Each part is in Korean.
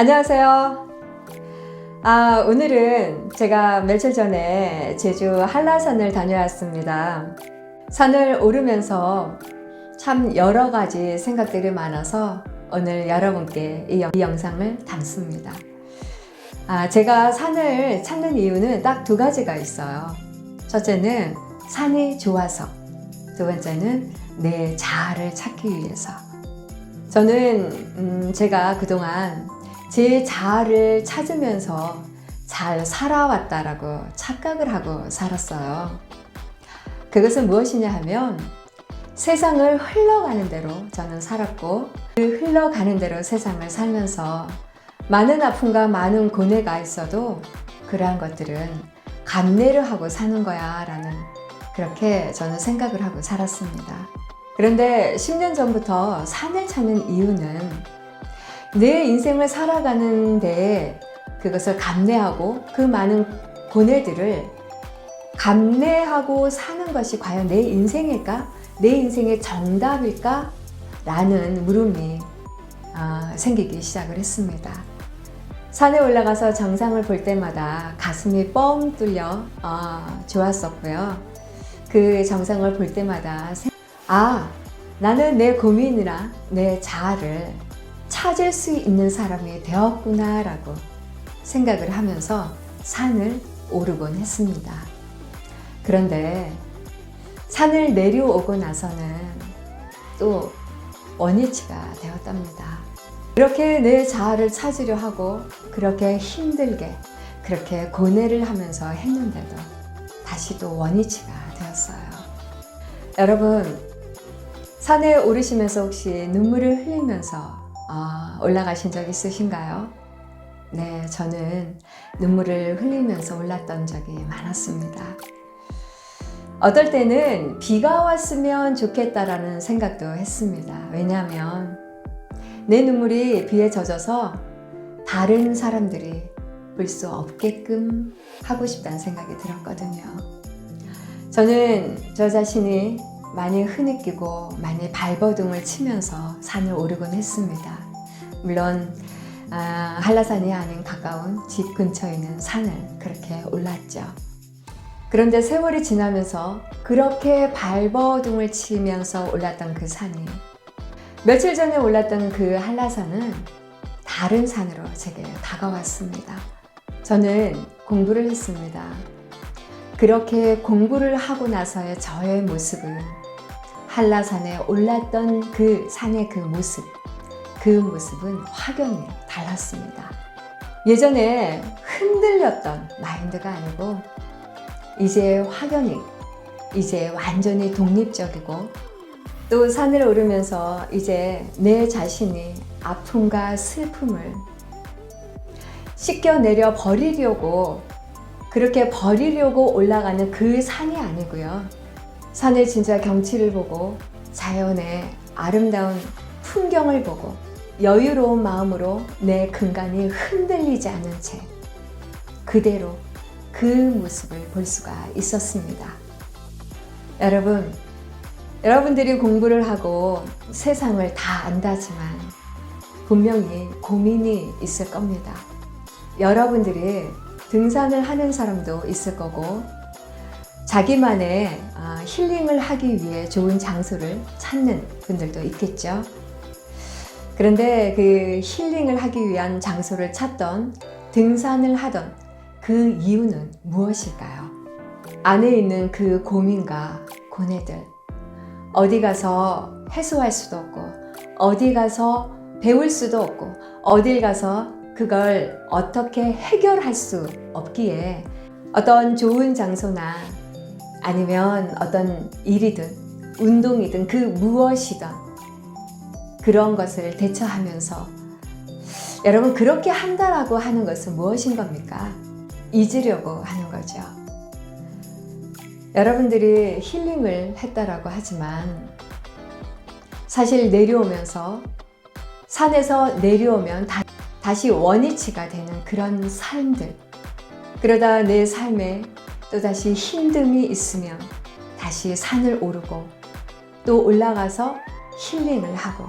안녕하세요. 오늘은 제가 며칠 전에 제주 한라산을 다녀왔습니다. 산을 오르면서 참 여러 가지 생각들이 많아서 오늘 여러분께 이 영상을 담습니다. 제가 산을 찾는 이유는 딱 두 가지가 있어요. 첫째는 산이 좋아서, 두 번째는 내 자아를 찾기 위해서. 저는 제가 그동안 제 자아를 찾으면서 잘 살아왔다라고 착각을 하고 살았어요. 그것은 무엇이냐 하면 세상을 흘러가는 대로 저는 살았고, 그 흘러가는 대로 세상을 살면서 많은 아픔과 많은 고뇌가 있어도 그러한 것들은 감내를 하고 사는 거야 라는, 그렇게 저는 생각을 하고 살았습니다. 그런데 10년 전부터 산을 찾는 이유는 내 인생을 살아가는데 그것을 감내하고 그 많은 고뇌들을 감내하고 사는 것이 과연 내 인생일까? 내 인생의 정답일까? 라는 물음이 생기기 시작을 했습니다. 산에 올라가서 정상을 볼 때마다 가슴이 뻥 뚫려 좋았었고요. 그 정상을 볼 때마다 나는 내 고민이나 내 자아를 찾을 수 있는 사람이 되었구나 라고 생각을 하면서 산을 오르곤 했습니다. 그런데 산을 내려오고 나서는 또 원위치가 되었답니다. 그렇게 내 자아를 찾으려 하고 그렇게 힘들게 그렇게 고뇌를 하면서 했는데도 다시 또 원위치가 되었어요. 여러분, 산에 오르시면서 혹시 눈물을 흘리면서 올라가신 적 있으신가요? 네, 저는 눈물을 흘리면서 올랐던 적이 많았습니다. 어떨 때는 비가 왔으면 좋겠다라는 생각도 했습니다. 왜냐하면 내 눈물이 비에 젖어서 다른 사람들이 볼 수 없게끔 하고 싶다는 생각이 들었거든요. 저는 저 자신이 많이 흐느끼고 많이 발버둥을 치면서 산을 오르곤 했습니다. 물론 한라산이 아닌 가까운 집 근처에 있는 산을 그렇게 올랐죠. 그런데 세월이 지나면서 그렇게 발버둥을 치면서 올랐던 그 산이, 며칠 전에 올랐던 그 한라산은 다른 산으로 제게 다가왔습니다. 저는 공부를 했습니다. 그렇게 공부를 하고 나서의 저의 모습은 한라산에 올랐던 그 산의 그 모습은 확연히 달랐습니다. 예전에 흔들렸던 마인드가 아니고 이제 확연히, 이제 완전히 독립적이고, 또 산을 오르면서 이제 내 자신이 아픔과 슬픔을 씻겨내려 버리려고, 그렇게 버리려고 올라가는 그 산이 아니고요. 산의 진짜 경치를 보고 자연의 아름다운 풍경을 보고 여유로운 마음으로 내 근간이 흔들리지 않은 채 그대로 그 모습을 볼 수가 있었습니다. 여러분들이 공부를 하고 세상을 다 안다지만 분명히 고민이 있을 겁니다. 여러분들이 등산을 하는 사람도 있을 거고, 자기만의 힐링을 하기 위해 좋은 장소를 찾는 분들도 있겠죠. 그런데 그 힐링을 하기 위한 장소를 찾던, 등산을 하던 그 이유는 무엇일까요? 안에 있는 그 고민과 고뇌들, 어디 가서 해소할 수도 없고, 어디 가서 배울 수도 없고, 어딜 가서 그걸 어떻게 해결할 수 없기에 어떤 좋은 장소나 아니면 어떤 일이든 운동이든 그 무엇이든 그런 것을 대처하면서, 여러분, 그렇게 한다라고 하는 것은 무엇인 겁니까? 잊으려고 하는 거죠. 여러분들이 힐링을 했다라고 하지만 사실 내려오면서, 산에서 내려오면 다시 원위치가 되는 그런 삶들, 그러다 내 삶에 또다시 힘듦이 있으면 다시 산을 오르고 또 올라가서 힐링을 하고,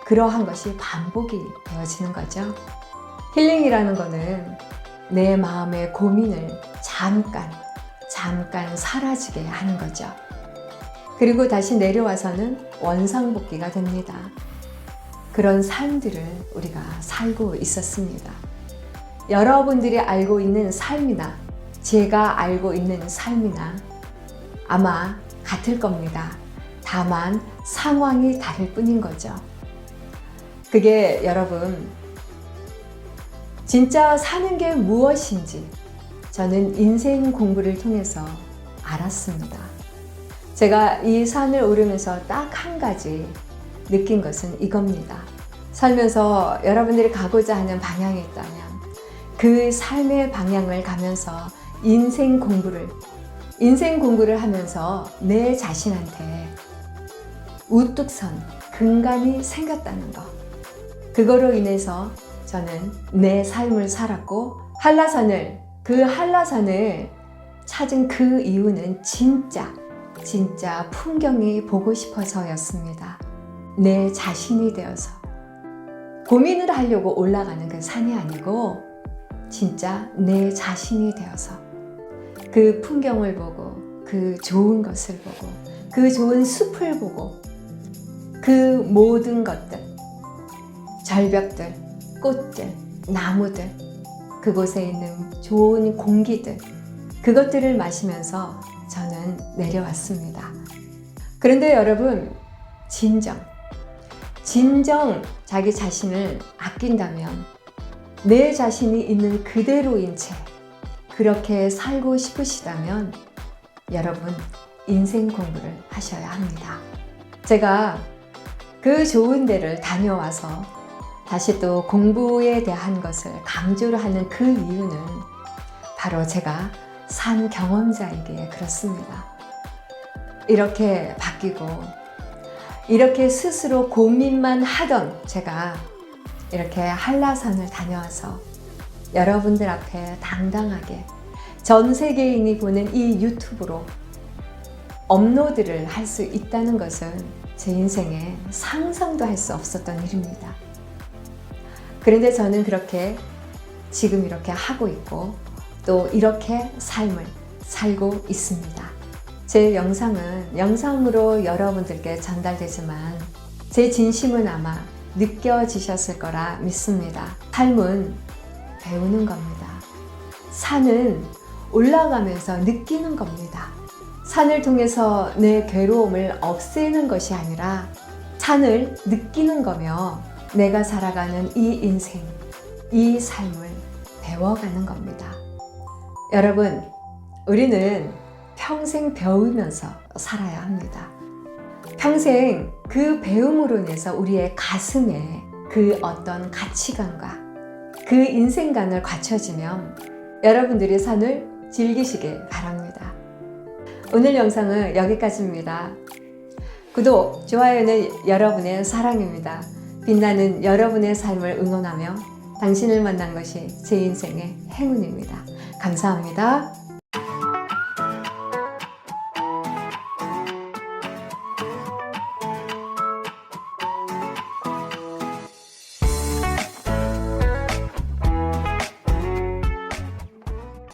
그러한 것이 반복이 되어지는 거죠. 힐링이라는 거는 내 마음의 고민을 잠깐 사라지게 하는 거죠. 그리고 다시 내려와서는 원상복귀가 됩니다. 그런 삶들을 우리가 살고 있었습니다. 여러분들이 알고 있는 삶이나 제가 알고 있는 삶이나 아마 같을 겁니다. 다만 상황이 다를 뿐인 거죠. 그게 여러분, 진짜 사는 게 무엇인지 저는 인생 공부를 통해서 알았습니다. 제가 이 산을 오르면서 딱 한 가지 느낀 것은 이겁니다. 살면서 여러분들이 가고자 하는 방향이 있다면 그 삶의 방향을 가면서 인생 공부를 하면서 내 자신한테 우뚝 선 근간이 생겼다는 것. 그거로 인해서 저는 내 삶을 살았고 그 한라산을 찾은 그 이유는 진짜 풍경이 보고 싶어서였습니다. 내 자신이 되어서 고민을 하려고 올라가는 그 산이 아니고 진짜 내 자신이 되어서 그 풍경을 보고 그 좋은 것을 보고 그 좋은 숲을 보고 그 모든 것들, 절벽들, 꽃들, 나무들, 그곳에 있는 좋은 공기들, 그것들을 마시면서 저는 내려왔습니다. 그런데 여러분, 진정 자기 자신을 아낀다면 내 자신이 있는 그대로인 채 그렇게 살고 싶으시다면 여러분 인생 공부를 하셔야 합니다. 제가 그 좋은 데를 다녀와서 다시 또 공부에 대한 것을 강조를 하는 그 이유는 바로 제가 산 경험자이기에 그렇습니다. 이렇게 바뀌고 이렇게 스스로 고민만 하던 제가 이렇게 한라산을 다녀와서 여러분들 앞에 당당하게 전 세계인이 보는 이 유튜브로 업로드를 할 수 있다는 것은 제 인생에 상상도 할 수 없었던 일입니다. 그런데 저는 그렇게 지금 이렇게 하고 있고 또 이렇게 삶을 살고 있습니다. 제 영상은 영상으로 여러분들께 전달되지만 제 진심은 아마 느껴지셨을 거라 믿습니다. 삶은 배우는 겁니다. 산은 올라가면서 느끼는 겁니다. 산을 통해서 내 괴로움을 없애는 것이 아니라 산을 느끼는 거며 내가 살아가는 이 인생, 이 삶을 배워가는 겁니다. 여러분, 우리는 평생 배우면서 살아야 합니다. 평생 그 배움으로 인해서 우리의 가슴에 그 어떤 가치관과 그 인생관을 갖춰지면 여러분들이 산을 즐기시길 바랍니다. 오늘 영상은 여기까지입니다. 구독, 좋아요는 여러분의 사랑입니다. 빛나는 여러분의 삶을 응원하며 당신을 만난 것이 제 인생의 행운입니다. 감사합니다.